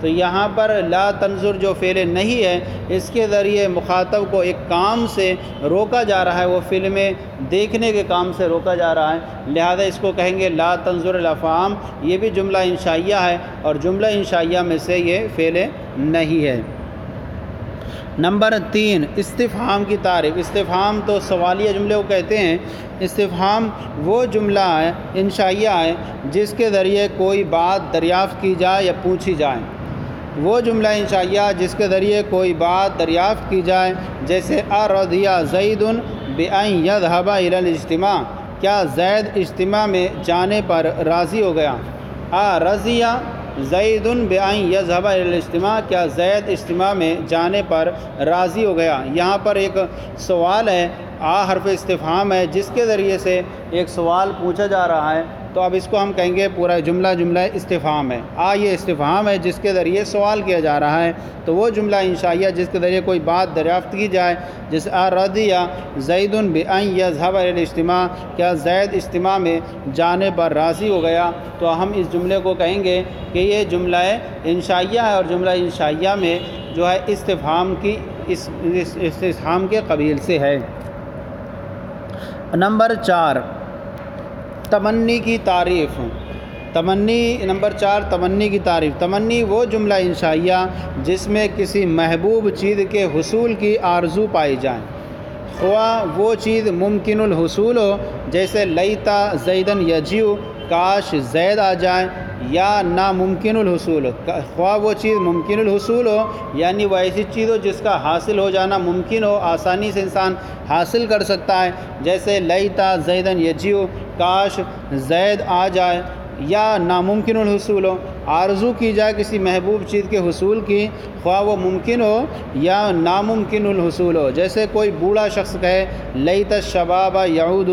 تو یہاں پر لا تنظر جو فعل نہیں ہے، اس کے ذریعے مخاطب کو ایک کام سے روکا جا رہا ہے، وہ فلمیں دیکھنے کے کام سے روکا جا رہا ہے، لہذا اس کو کہیں گے لا تنظر الافہام۔ یہ بھی جملہ انشائیہ ہے اور جملہ انشائیہ میں سے یہ فعل نہیں ہے۔ نمبر 3، استفہام کی تعریف۔ استفہام تو سوالیہ جملے کو کہتے ہیں۔ استفہام وہ جملہ ہے، انشائیہ ہے، جس کے ذریعے کوئی بات دریافت کی جائے یا پوچھی جائے۔ وہ جملہ انشائیہ جس کے ذریعے کوئی بات دریافت کی جائے، جیسے ارضی زید بان یذهب الی الاجتماع، کیا زید اجتماع میں جانے پر راضی ہو گیا؟ ارضی زید بان یذهب الی الاجتماع، کیا زید اجتماع میں جانے پر راضی ہو گیا؟ یہاں پر ایک سوال ہے، حرف استفہام ہے، جس کے ذریعے سے ایک سوال پوچھا جا رہا ہے، تو اب اس کو ہم کہیں گے پورا جملہ استفہام ہے۔ یہ استفہام ہے جس کے ذریعے سوال کیا جا رہا ہے، تو وہ جملہ انشائیہ جس کے ذریعے کوئی بات دریافت کی جائے، جیسے رضی زید بان یذهب الی الاجتماع، کیا زید اجتماع میں جانے پر راضی ہو گیا، تو ہم اس جملے کو کہیں گے کہ یہ جملہ انشائیہ ہے، اور جملہ انشائیہ میں جو ہے استفہام کی استفہام کے قبیل سے ہے۔ نمبر 4، تمنی کی تعریف۔ نمبر 4، تمنی کی تعریف۔ تمنی وہ جملہ انشائیہ جس میں کسی محبوب چیز کے حصول کی آرزو پائی جائے، خواہ وہ چیز ممکن الحصول ہو، جیسے لیتا زیدن یجیء، کاش زید آ جائے، یا ناممکن الحصول ہو، خواہ وہ چیز ممکن الحصول ہو، یعنی وہ ایسی چیز ہو جس کا حاصل ہو جانا ممکن ہو، آسانی سے انسان حاصل کر سکتا ہے، جیسے لیتا زیدن یجیء، کاش زید آ جائے، یا ناممکن الحصول ہو، آرزو کی جائے کسی محبوب چیز کے حصول کی، خواہ وہ ممکن ہو یا ناممکن الحصول ہو، جیسے کوئی بوڑھا شخص کہے لیت الشباب یعود،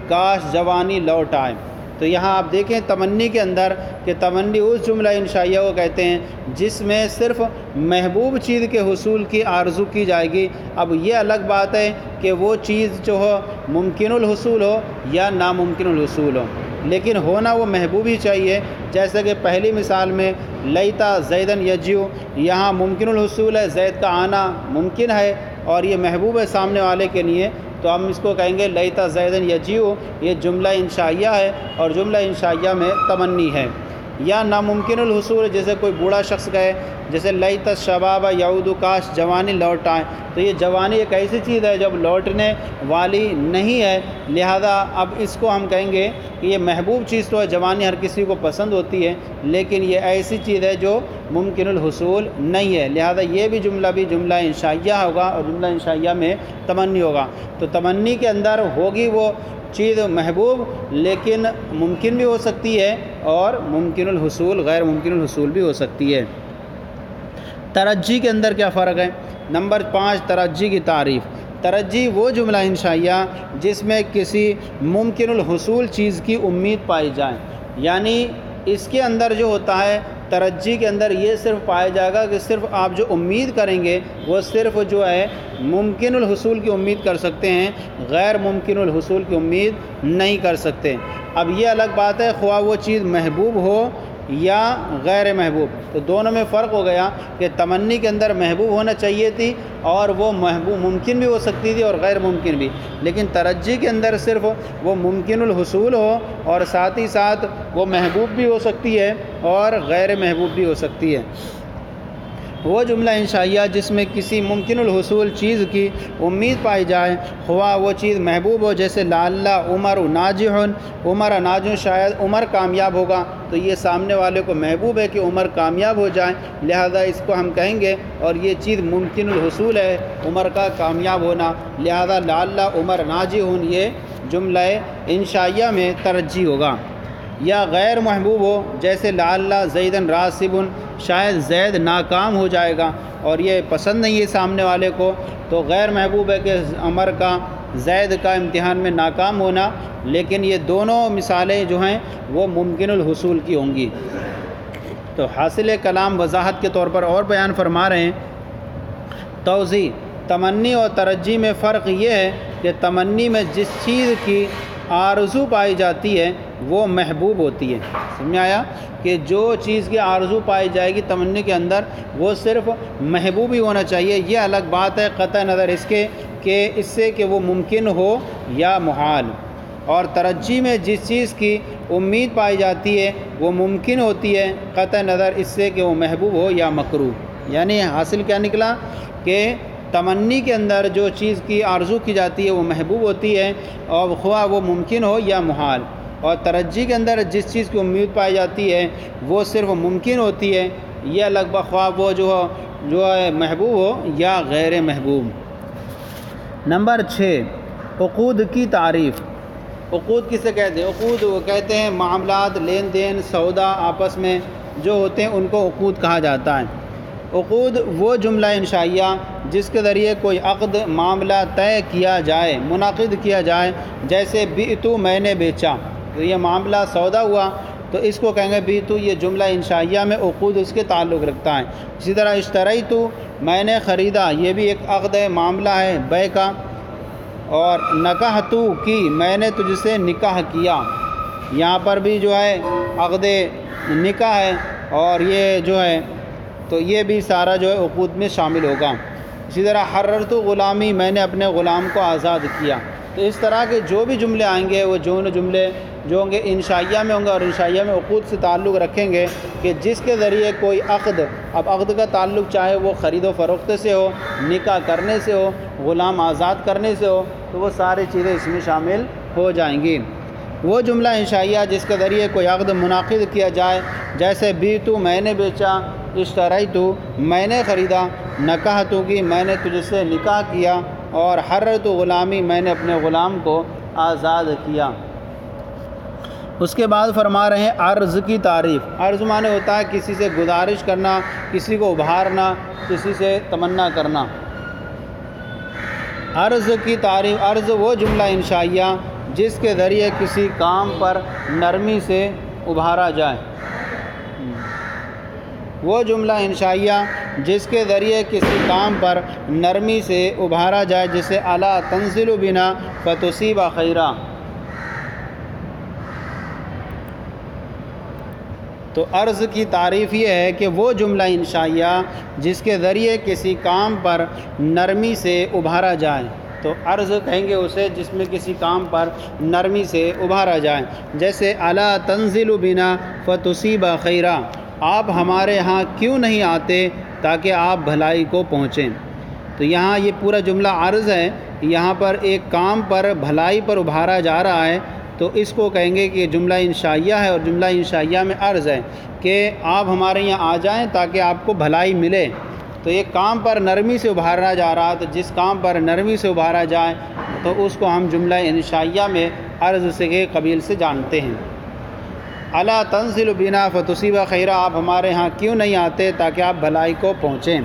کاش جوانی لوٹ آئے۔ تو یہاں آپ دیکھیں تمنی کے اندر کہ تمنی اس جملہ انشائیہ کو کہتے ہیں جس میں صرف محبوب چیز کے حصول کی آرزو کی جائے گی۔ اب یہ الگ بات ہے کہ وہ چیز جو ہو ممکن الحصول ہو یا ناممکن الحصول ہو، لیکن ہونا وہ محبوب ہی چاہیے، جیسے کہ پہلی مثال میں لیتا زیدن یجیء، یہاں ممکن الحصول ہے، زید کا آنا ممکن ہے اور یہ محبوب ہے سامنے والے کے لیے، تو ہم اس کو کہیں گے لیتا زیدن یجیء، یہ جملہ انشائیہ ہے اور جملہ انشائیہ میں تمنی ہے۔ یا ناممکن الحصول، جیسے کوئی بوڑھا شخص کہے، جیسے لیت الشباب یعود، کاش جوانی لوٹ آئے، تو یہ جوانی ایک ایسی چیز ہے جب لوٹنے والی نہیں ہے، لہذا اب اس کو ہم کہیں گے کہ یہ محبوب چیز تو ہے، جوانی ہر کسی کو پسند ہوتی ہے، لیکن یہ ایسی چیز ہے جو ممکن الحصول نہیں ہے، لہذا یہ بھی جملہ انشائیہ ہوگا اور جملہ انشائیہ میں تمنی ہوگا۔ تو تمنی کے اندر ہوگی وہ چیز محبوب، لیکن ممکن بھی ہو سکتی ہے اور ممکن الحصول غیر ممکن الحصول بھی ہو سکتی ہے۔ ترجی کے اندر کیا فرق ہے؟ نمبر 5، ترجی کی تعریف۔ ترجی وہ جملہ انشائیہ جس میں کسی ممکن الحصول چیز کی امید پائی جائے، یعنی اس کے اندر جو ہوتا ہے ترجی کے اندر یہ صرف پایا جائے گا کہ صرف آپ جو امید کریں گے وہ صرف جو ہے ممکن الحصول کی امید کر سکتے ہیں، غیر ممکن الحصول کی امید نہیں کر سکتے۔ اب یہ الگ بات ہے خواہ وہ چیز محبوب ہو یا غیر محبوب، تو دونوں میں فرق ہو گیا کہ تمنی کے اندر محبوب ہونا چاہیے تھی اور وہ محبوب ممکن بھی ہو سکتی تھی اور غیر ممکن بھی، لیکن ترجی کے اندر صرف وہ ممکن الحصول ہو اور ساتھ ہی ساتھ وہ محبوب بھی ہو سکتی ہے اور غیر محبوب بھی ہو سکتی ہے۔ وہ جملہ انشائیہ جس میں کسی ممکن الحصول چیز کی امید پائی جائے، خواہ وہ چیز محبوب ہو، جیسے لعل عمر ناجح، عمر ناجح، شاید عمر کامیاب ہوگا، تو یہ سامنے والے کو محبوب ہے کہ عمر کامیاب ہو جائے، لہذا اس کو ہم کہیں گے، اور یہ چیز ممکن الحصول ہے عمر کا کامیاب ہونا، لہذا لعل عمر ناجح، یہ جملہ انشائیہ میں ترجی ہوگا۔ یا غیر محبوب ہو، جیسے لعل زیدن راسب، شاید زید ناکام ہو جائے گا اور یہ پسند نہیں ہے سامنے والے کو، تو غیر محبوب ہے کہ عمر کا زید کا امتحان میں ناکام ہونا، لیکن یہ دونوں مثالیں جو ہیں وہ ممکن الحصول کی ہوں گی۔ تو حاصل کلام وضاحت کے طور پر اور بیان فرما رہے ہیں۔ توضیح: تمنی اور ترجی میں فرق یہ ہے کہ تمنی میں جس چیز کی آرزو پائی جاتی ہے وہ محبوب ہوتی ہے۔ سمجھ میں آیا کہ جو چیز کی آرزو پائی جائے گی تمنی کے اندر وہ صرف محبوب ہی ہونا چاہیے۔ یہ الگ بات ہے قطع نظر اس کے کہ اس سے کہ وہ ممکن ہو یا محال۔ اور ترجی میں جس چیز کی امید پائی جاتی ہے وہ ممکن ہوتی ہے قطع نظر اس سے کہ وہ محبوب ہو یا مکروہ۔ یعنی حاصل کیا نکلا کہ تمنی کے اندر جو چیز کی آرزو کی جاتی ہے وہ محبوب ہوتی ہے اور خواہ وہ ممکن ہو یا محال، اور ترجی کے اندر جس چیز کی امید پائی جاتی ہے وہ صرف ممکن ہوتی ہے، یہ الگ خواہ وہ جو ہے محبوب ہو یا غیر محبوب۔ نمبر 6، عقود کی تعریف۔ عقود کسے کہتے ہیں؟ عقود وہ کہتے ہیں معاملات، لین دین، سودا آپس میں جو ہوتے ہیں ان کو عقود کہا جاتا ہے۔ عقود وہ جملہ انشائیہ جس کے ذریعے کوئی عقد، معاملہ طے کیا جائے، منعقد کیا جائے، جیسے بیعتو میں نے بیچا، تو یہ معاملہ سودا ہوا تو اس کو کہیں گے بیعتو۔ یہ جملہ انشائیہ میں عقود اس کے تعلق رکھتا ہے۔ اسی طرح اشتریتو میں نے خریدا، یہ بھی ایک عقد ہے، معاملہ ہے بیع کا۔ اور نکحتو کی میں نے تجھ سے نکاح کیا، یہاں پر بھی جو ہے عقد نکاح ہے، اور یہ جو ہے تو یہ بھی سارا جو ہے عقود میں شامل ہوگا۔ اسی طرح حررتو غلامی میں نے اپنے غلام کو آزاد کیا۔ تو اس طرح کے جو بھی جملے آئیں گے وہ جملے جو ہوں گے انشائیہ میں ہوں گے، اور انشائیہ میں عقود سے تعلق رکھیں گے کہ جس کے ذریعے کوئی عقد، اب عقد کا تعلق چاہے وہ خرید و فروخت سے ہو، نکاح کرنے سے ہو، غلام آزاد کرنے سے ہو، تو وہ ساری چیزیں اس میں شامل ہو جائیں گی۔ وہ جملہ انشائیہ جس کے ذریعے کوئی عقد منعقد کیا جائے، جیسے بیعتو میں نے بیچا، اشتریتو میں نے خریدا، نکحتو کی میں نے تجھ سے نکاح کیا، اور حررتو غلامی میں نے اپنے غلام کو آزاد کیا۔ اس کے بعد فرما رہے ہیں عرض کی تعریف۔ عرض معنی ہوتا ہے کسی سے گزارش کرنا، کسی کو ابھارنا، کسی سے تمنا کرنا۔ عرض کی تعریف، عرض وہ جملہ انشائیہ جس کے ذریعے کسی کام پر نرمی سے ابھارا جائے، وہ جملہ انشائیہ جس کے ذریعے کسی کام پر نرمی سے ابھارا جائے، جسے الا تنزل بنا فتصیب خیرا۔ تو عرض کی تعریف یہ ہے کہ وہ جملہ انشائیہ جس کے ذریعے کسی کام پر نرمی سے ابھارا جائے، تو عرض کہیں گے اسے جس میں کسی کام پر نرمی سے ابھارا جائے، جیسے الا تنزل بنا فتصیب خیرا، آپ ہمارے ہاں کیوں نہیں آتے تاکہ آپ بھلائی کو پہنچیں۔ تو یہاں یہ پورا جملہ عرض ہے، یہاں پر ایک کام پر بھلائی پر ابھارا جا رہا ہے، تو اس کو کہیں گے کہ جملہ انشائیہ ہے، اور جملہ انشائیہ میں عرض ہے کہ آپ ہمارے یہاں آ جائیں تاکہ آپ کو بھلائی ملے۔ تو ایک کام پر نرمی سے ابھارا جا رہا، تو جس کام پر نرمی سے ابھارا جائے تو اس کو ہم جملہ انشائیہ میں عرض سے کے قبیل سے جانتے ہیں۔ الا تنزل بنا فتصیب خیرا، آپ ہمارے ہاں کیوں نہیں آتے تاکہ آپ بھلائی کو پہنچیں۔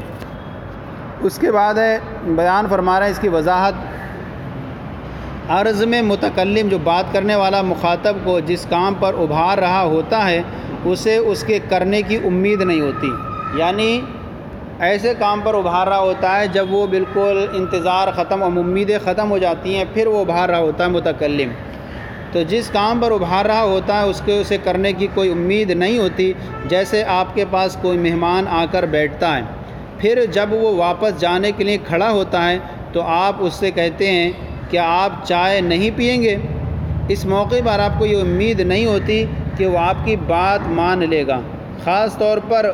اس کے بعد ہے بیان فرما رہے ہیں اس کی وضاحت۔ عرض میں متکلم جو بات کرنے والا مخاطب کو جس کام پر ابھار رہا ہوتا ہے اسے اس کے کرنے کی امید نہیں ہوتی، یعنی ایسے کام پر ابھار رہا ہوتا ہے جب وہ بالکل انتظار ختم اور امیدیں ختم ہو جاتی ہیں، پھر وہ ابھار رہا ہوتا ہے متکلم۔ تو جس کام پر ابھار رہا ہوتا ہے اسے کرنے کی کوئی امید نہیں ہوتی، جیسے آپ کے پاس کوئی مہمان آ کر بیٹھتا ہے، پھر جب وہ واپس جانے کے لیے کھڑا ہوتا ہے تو آپ اس سے کہتے ہیں کیا آپ چائے نہیں پئیں گے؟ اس موقع پر آپ کو یہ امید نہیں ہوتی کہ وہ آپ کی بات مان لے گا، خاص طور پر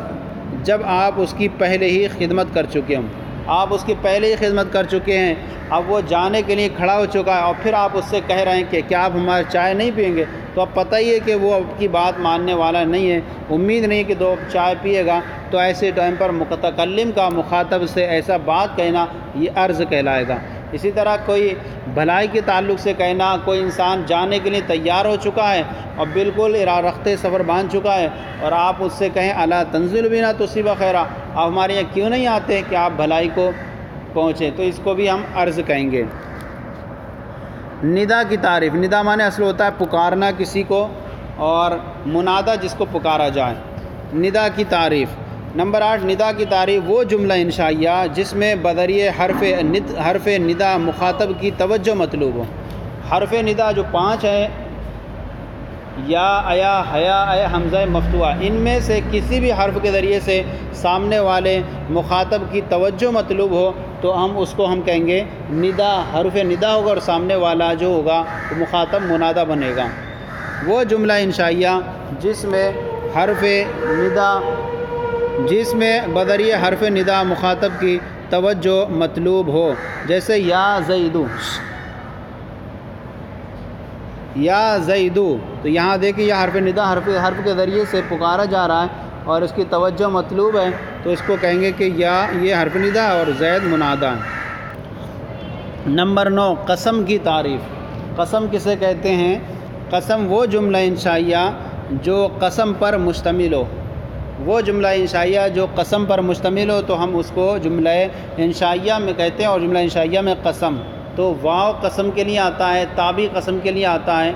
جب آپ اس کی پہلے ہی خدمت کر چکے ہوں۔ آپ اس کی پہلے ہی خدمت کر چکے ہیں، اب وہ جانے کے لیے کھڑا ہو چکا ہے، اور پھر آپ اس سے کہہ رہے ہیں کہ کیا آپ ہماری چائے نہیں پئیں گے، تو اب پتہ ہی ہے کہ وہ آپ کی بات ماننے والا نہیں ہے، امید نہیں کہ دو چائے پیے گا۔ تو ایسے ٹائم پر متکلم کا مخاطب سے ایسا بات کہنا یہ عرض کہلائے گا۔ اسی طرح کوئی بھلائی کے تعلق سے کہنا، کوئی انسان جانے کے لیے تیار ہو چکا ہے اور بالکل رخت سفر باندھ چکا ہے، اور آپ اس سے کہیں الا تنزل بنا تصیب خیرا، آپ ہمارے یہاں کیوں نہیں آتے کہ آپ بھلائی کو پہنچیں، تو اس کو بھی ہم عرض کہیں گے۔ ندا کی تعریف۔ ندا معنی اصل ہوتا ہے پکارنا کسی کو، اور منادا جس کو پکارا جائے۔ ندا کی تعریف۔ نمبر 8، ندا کی تعریف وہ جملہ انشائیہ جس میں بذریعہ حرف ندا مخاطب کی توجہ مطلوب ہو۔ حرف ندا جو 5 ہے یا ایا حیا اے حمزہ مفتوحہ، ان میں سے کسی بھی حرف کے ذریعے سے سامنے والے مخاطب کی توجہ مطلوب ہو تو اس کو ہم کہیں گے ندا، حرف ندا ہوگا، اور سامنے والا جو ہوگا وہ مخاطب منادہ بنے گا۔ وہ جملہ انشائیہ جس میں بذریعہ حرف ندا مخاطب کی توجہ مطلوب ہو، جیسے یا زیدو، تو یہاں دیکھیں یہ حرف ندا حرف کے ذریعے سے پکارا جا رہا ہے اور اس کی توجہ مطلوب ہے، تو اس کو کہیں گے کہ یہ حرف ندا اور زید منادہ۔ نمبر 9، قسم کی تعریف۔ قسم کسے کہتے ہیں؟ قسم وہ جملہ انشائیہ جو قسم پر مشتمل ہو، وہ جملہ انشائیہ جو قسم پر مشتمل ہو تو ہم اس کو جملہ انشائیہ میں کہتے ہیں، اور جملہ انشائیہ میں قسم تو واو قسم کے لیے آتا ہے، تابع قسم کے لیے آتا ہے،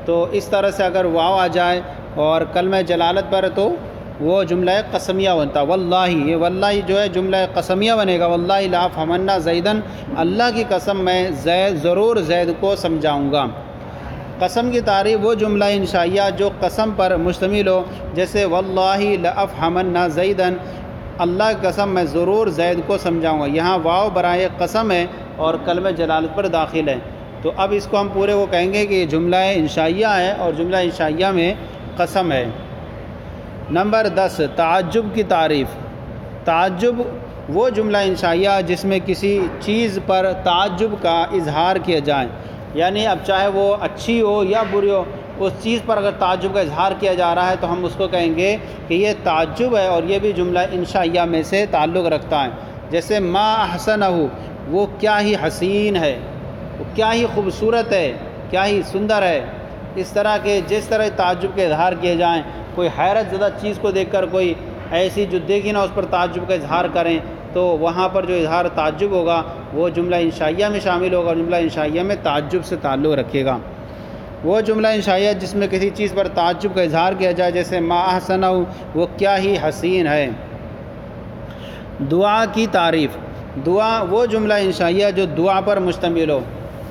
تو اس طرح سے اگر واو آ جائے اور کلمہ جلالت پر تو وہ جملہ قسمیہ بنتا۔ واللہ، یہ واللہ جو ہے جملہ قسمیہ بنے گا، واللہ لأفہمن زیدن، اللہ کی قسم میں ضرور زید کو سمجھاؤں گا۔ قسم کی تعریف وہ جملہ انشائیہ جو قسم پر مشتمل ہو، جیسے واللہ لأفہمن زیدن، اللہ کی قسم میں ضرور زید کو سمجھاؤں گا۔ یہاں واو برائے قسم ہے اور کلمہ جلالت پر داخل ہے، تو اب اس کو ہم پورے وہ کہیں گے کہ یہ جملہ انشائیہ ہے اور جملہ انشائیہ میں قسم ہے۔ نمبر 10، تعجب کی تعریف۔ تعجب وہ جملہ انشائیہ جس میں کسی چیز پر تعجب کا اظہار کیا جائے، یعنی اب چاہے وہ اچھی ہو یا بری ہو، اس چیز پر اگر تعجب کا اظہار کیا جا رہا ہے تو ہم اس کو کہیں گے کہ یہ تعجب ہے، اور یہ بھی جملہ انشائیہ میں سے تعلق رکھتا ہے۔ جیسے ما احسنہ، وہ کیا ہی حسین ہے، وہ کیا ہی خوبصورت ہے، کیا ہی سندر ہے۔ اس طرح کے جس طرح تعجب کے اظہار کیے جائیں، کوئی حیرت زدہ چیز کو دیکھ کر کوئی ایسی جو دیکھی نہ اس پر تعجب کا اظہار کریں، تو وہاں پر جو اظہار تعجب ہوگا وہ جملہ انشائیہ میں شامل ہوگا، اور جملہ انشائیہ میں تعجب سے تعلق رکھے گا۔ وہ جملہ انشائیہ جس میں کسی چیز پر تعجب کا اظہار کیا جائے، جیسے ما احسنہ، وہ کیا ہی حسین ہے۔ دعا کی تعریف۔ دعا وہ جملہ انشائیہ جو دعا پر مشتمل ہو،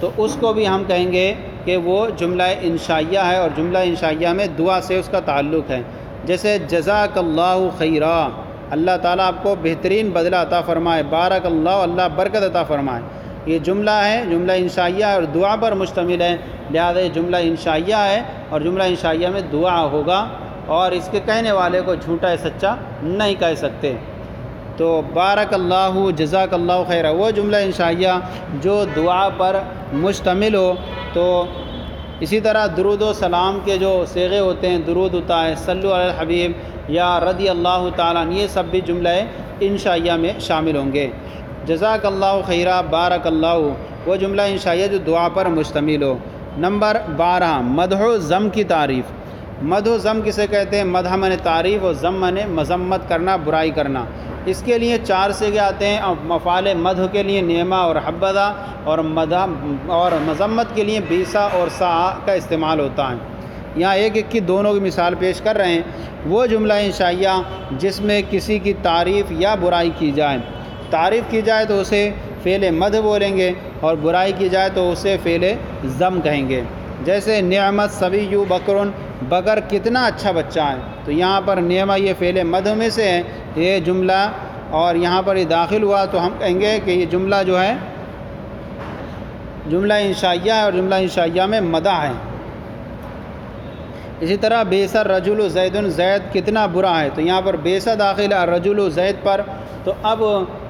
تو اس کو بھی ہم کہیں گے کہ وہ جملہ انشائیہ ہے، اور جملہ انشائیہ میں دعا سے اس کا تعلق ہے۔ جیسے جزاک اللہ خیرا، اللہ تعالیٰ آپ کو بہترین بدلہ عطا فرمائے، بارک اللہ، اللہ برکت عطا فرمائے۔ یہ جملہ ہے، جملہ انشائیہ ہے اور دعا پر مشتمل ہے، لہذا یہ جملہ انشائیہ ہے اور جملہ انشائیہ میں دعا ہوگا، اور اس کے کہنے والے کو جھوٹا یا سچا نہیں کہہ سکتے۔ تو بارک اللہ، جزاک اللہ خیرہ وہ جملہ انشائیہ جو دعا پر مشتمل ہو۔ تو اسی طرح درود و سلام کے جو صیغے ہوتے ہیں، درود ہوتا ہے، صلو علی الحبیب یا رضی اللہ تعالیٰ، یہ سب بھی جملہ انشائیہ میں شامل ہوں گے۔ جزاک اللہ خیرہ، بارک اللہ وہ جملہ انشائیہ جو دعا پر مشتمل ہو۔ نمبر 12، مدح و ذم کی تعریف۔ مدح و ذم کسے کہتے ہیں؟ مدح معنی تعریف اور ذم معنی مذمت کرنا، برائی کرنا۔ اس کے لیے 4 صیغے آتے ہیں، اور مفعول مدح کے لیے نعمہ اور حبذا، اور مذمت کے لیے بیسا اور سعا کا استعمال ہوتا ہے۔ یہاں ایک کی دونوں کی مثال پیش کر رہے ہیں۔ وہ جملہ انشائیہ جس میں کسی کی تعریف یا برائی کی جائے، تعریف کی جائے تو اسے فعل مدح بولیں گے، اور برائی کی جائے تو اسے فعل ذم کہیں گے۔ جیسے نعمت صبی بکرن، بکر کتنا اچھا بچہ ہے، تو یہاں پر نعمہ یہ فعل مدح میں سے ہے یہ جملہ، اور یہاں پر یہ داخل ہوا تو ہم کہیں گے کہ یہ جملہ جو ہے جملہ انشائیہ ہے، اور جملہ انشائیہ میں مدح ہے۔ اسی طرح بیسا الرجل زید، زید کتنا برا ہے، تو یہاں پر بیسا داخل ہے الرجل زید پر، تو اب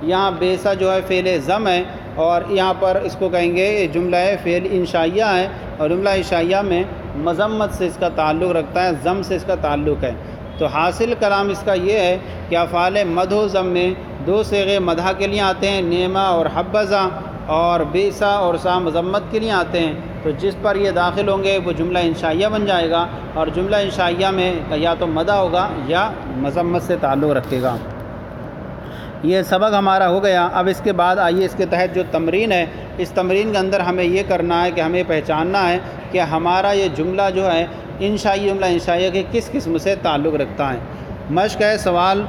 یہاں بیسا جو ہے فعل ذم ہے، اور یہاں پر اس کو کہیں گے یہ جملہ ہے فعل انشائیہ ہے، اور جملہ انشائیہ میں مذمت سے اس کا تعلق رکھتا ہے، ذم سے اس کا تعلق ہے۔ تو حاصل کلام اس کا یہ ہے کہ افعال مدح و ذم میں 2 صیغے مدح کے لیے آتے ہیں، نعمہ اور حبذا، اور بیسا اور سا مذمت کے لیے آتے ہیں۔ تو جس پر یہ داخل ہوں گے وہ جملہ انشائیہ بن جائے گا، اور جملہ انشائیہ میں یا تو مدح ہوگا یا مذمت سے تعلق رکھے گا۔ یہ سبق ہمارا ہو گیا۔ اب اس کے بعد آئیے اس کے تحت جو تمرین ہے، اس تمرین کے اندر ہمیں یہ کرنا ہے کہ ہمیں پہچاننا ہے کہ ہمارا یہ جملہ جو ہے انشائی جملہ انشائیہ کے کس قسم سے تعلق رکھتا ہے۔ مشق ہے سوال،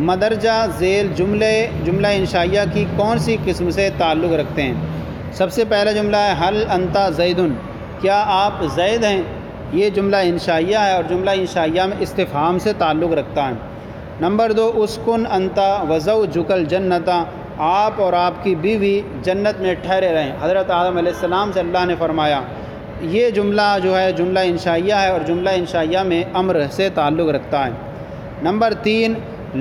مدرجہ ذیل جملہ انشائیہ کی کون سی قسم سے تعلق رکھتے ہیں؟ سب سے پہلا جملہ ہے حل انت زیدن، کیا آپ زید ہیں؟ یہ جملہ انشائیہ ہے اور جملہ انشائیہ میں استفہام سے تعلق رکھتا ہے۔ نمبر 2 اسکن انتا وزوجک الجنۃ، آپ اور آپ کی بیوی جنت میں ٹھہرے رہیں۔ حضرت آدم علیہ السلام سے اللہ نے فرمایا۔ یہ جملہ جو ہے جملہ انشائیہ ہے اور جملہ انشائیہ میں امر سے تعلق رکھتا ہے۔ نمبر 3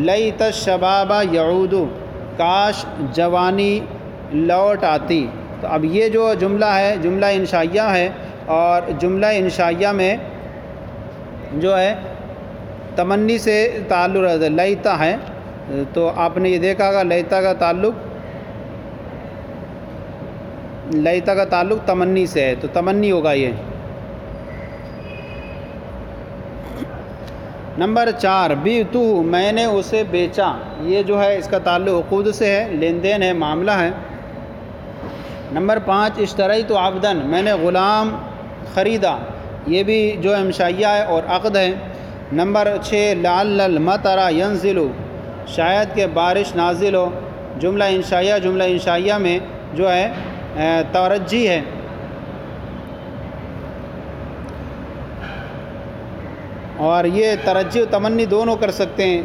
لیت الشباب یعود، کاش جوانی لوٹ آتی۔ تو اب یہ جو جملہ ہے جملہ انشائیہ ہے اور جملہ انشائیہ میں جو ہے تمنی سے تعلق رکھتا ہے، لیتا ہے۔ تو آپ نے یہ دیکھا گا لیتا کا تعلق تمنی سے ہے، تو تمنی ہوگا یہ۔ نمبر 4 بیعتہ، میں نے اسے بیچا، یہ جو ہے اس کا تعلق عقود سے ہے، لین دین ہے، معاملہ ہے۔ نمبر 5 اشتریت عبدا، میں نے غلام خریدا، یہ بھی جو انشائیہ ہے اور عقد ہے۔ نمبر 6 لعل المطر ینزل، شاید کہ بارش نازل ہو، جملہ انشائیہ میں جو ہے ترجی ہے۔ اور یہ ترجی و تمنی دونوں کر سکتے ہیں،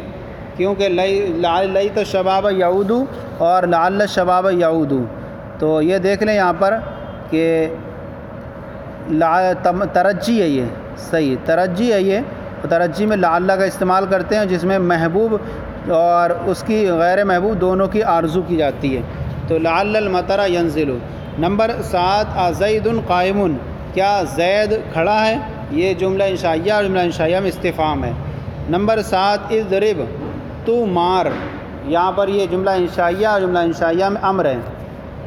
کیونکہ لیت الشباب یعود اور لعل الشباب یعود۔ تو یہ دیکھ لیں یہاں پر کہ ترجی ہے، یہ صحیح ترجی ہے، یہ ترجی میں لعل کا استعمال کرتے ہیں جس میں محبوب اور اس کی غیر محبوب دونوں کی آرزو کی جاتی ہے۔ تو لعل المطر ینزل۔ نمبر 7 زید قائم، کیا زید کھڑا ہے، یہ جملہ انشائیہ اور جملہ انشائیہ میں استفہام ہے۔ نمبر 7 اضرب، تو مار، یہاں پر یہ جملہ انشائیہ اور جملہ انشائیہ میں امر ہے۔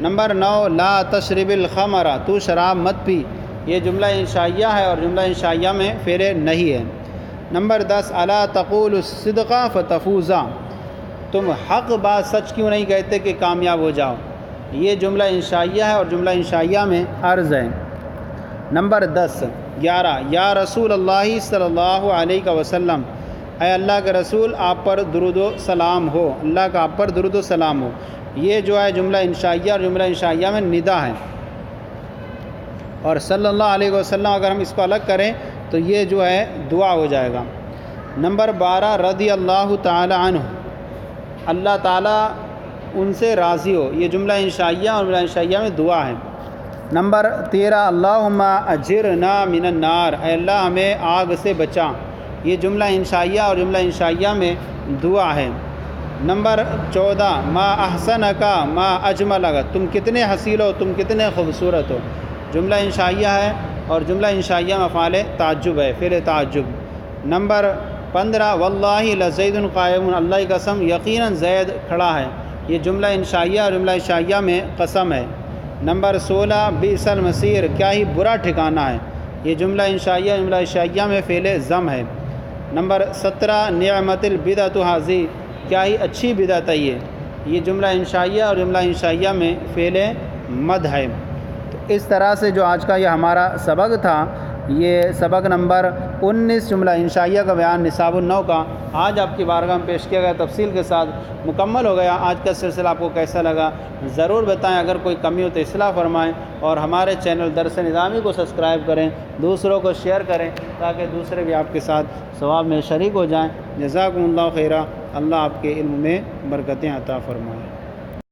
نمبر 9 لا تشرب الخمر، تو شراب مت پی، یہ جملہ انشائیہ ہے اور جملہ انشائیہ میں فعل نہیں ہے۔ نمبر 10 الا تقول الصدق فتفوز، تم حق بات سچ کیوں نہیں کہتے کہ کامیاب ہو جاؤ، یہ جملہ انشائیہ ہے اور جملہ انشائیہ میں عرض ہے۔ نمبر 11 یا رسول اللہ صلی اللہ علیہ وسلم، اے اللہ کے رسول آپ پر درود و سلام ہو، اللہ کا آپ پر درود و سلام ہو، یہ جو ہے جملہ انشائیہ اور جملہ انشائیہ میں ندا ہے۔ اور صلی اللہ علیہ وسلم اگر ہم اس کو الگ کریں تو یہ جو ہے دعا ہو جائے گا۔ نمبر 12 رضی اللہ تعالی عنہ، اللہ تعالیٰ ان سے راضی ہو، یہ جملہ انشائیہ اور جملہ انشائیہ میں دعا ہے۔ نمبر 13 اللہم اجرنا من النار، اے اللہ ہمیں آگ سے بچا، یہ جملہ انشائیہ اور جملہ انشائیہ میں دعا ہے۔ نمبر 14 ما احسنک ما اجملک، تم کتنے حسین ہو، تم کتنے خوبصورت ہو، جملہ انشائیہ ہے اور جملہ انشائیہ میں افعال تعجب ہے، فعل تعجب۔ نمبر 15 واللہ لزید قائم، اللہ کی قسم یقیناً زید کھڑا ہے، یہ جملہ انشائیہ اور جملہ انشائیہ میں قسم ہے۔ نمبر 16 بئس المصیر، کیا ہی برا ٹھکانہ ہے، یہ جملہ انشائیہ جملہ انشائیہ میں فعل ضم ہے۔ نمبر 17 نعمت البدعۃ ھذی، کیا ہی اچھی بدعت ہے یہ جملہ انشائیہ اور جملہ انشائیہ میں فعل مد ہے۔ تو اس طرح سے جو آج کا یہ ہمارا سبق تھا، یہ سبق نمبر 19 جملہ انشائیہ کا بیان نصاب النو کا آج آپ کی بارگاہ میں پیش کیا گیا، تفصیل کے ساتھ مکمل ہو گیا۔ آج کا سلسلہ آپ کو کیسا لگا ضرور بتائیں، اگر کوئی کمی ہو تو اصلاح فرمائیں، اور ہمارے چینل درس نظامی کو سبسکرائب کریں، دوسروں کو شیئر کریں تاکہ دوسرے بھی آپ کے ساتھ ثواب میں شریک ہو جائیں۔ جزاکم اللہ خیرہ، اللہ آپ کے علم میں برکتیں عطا فرمائے۔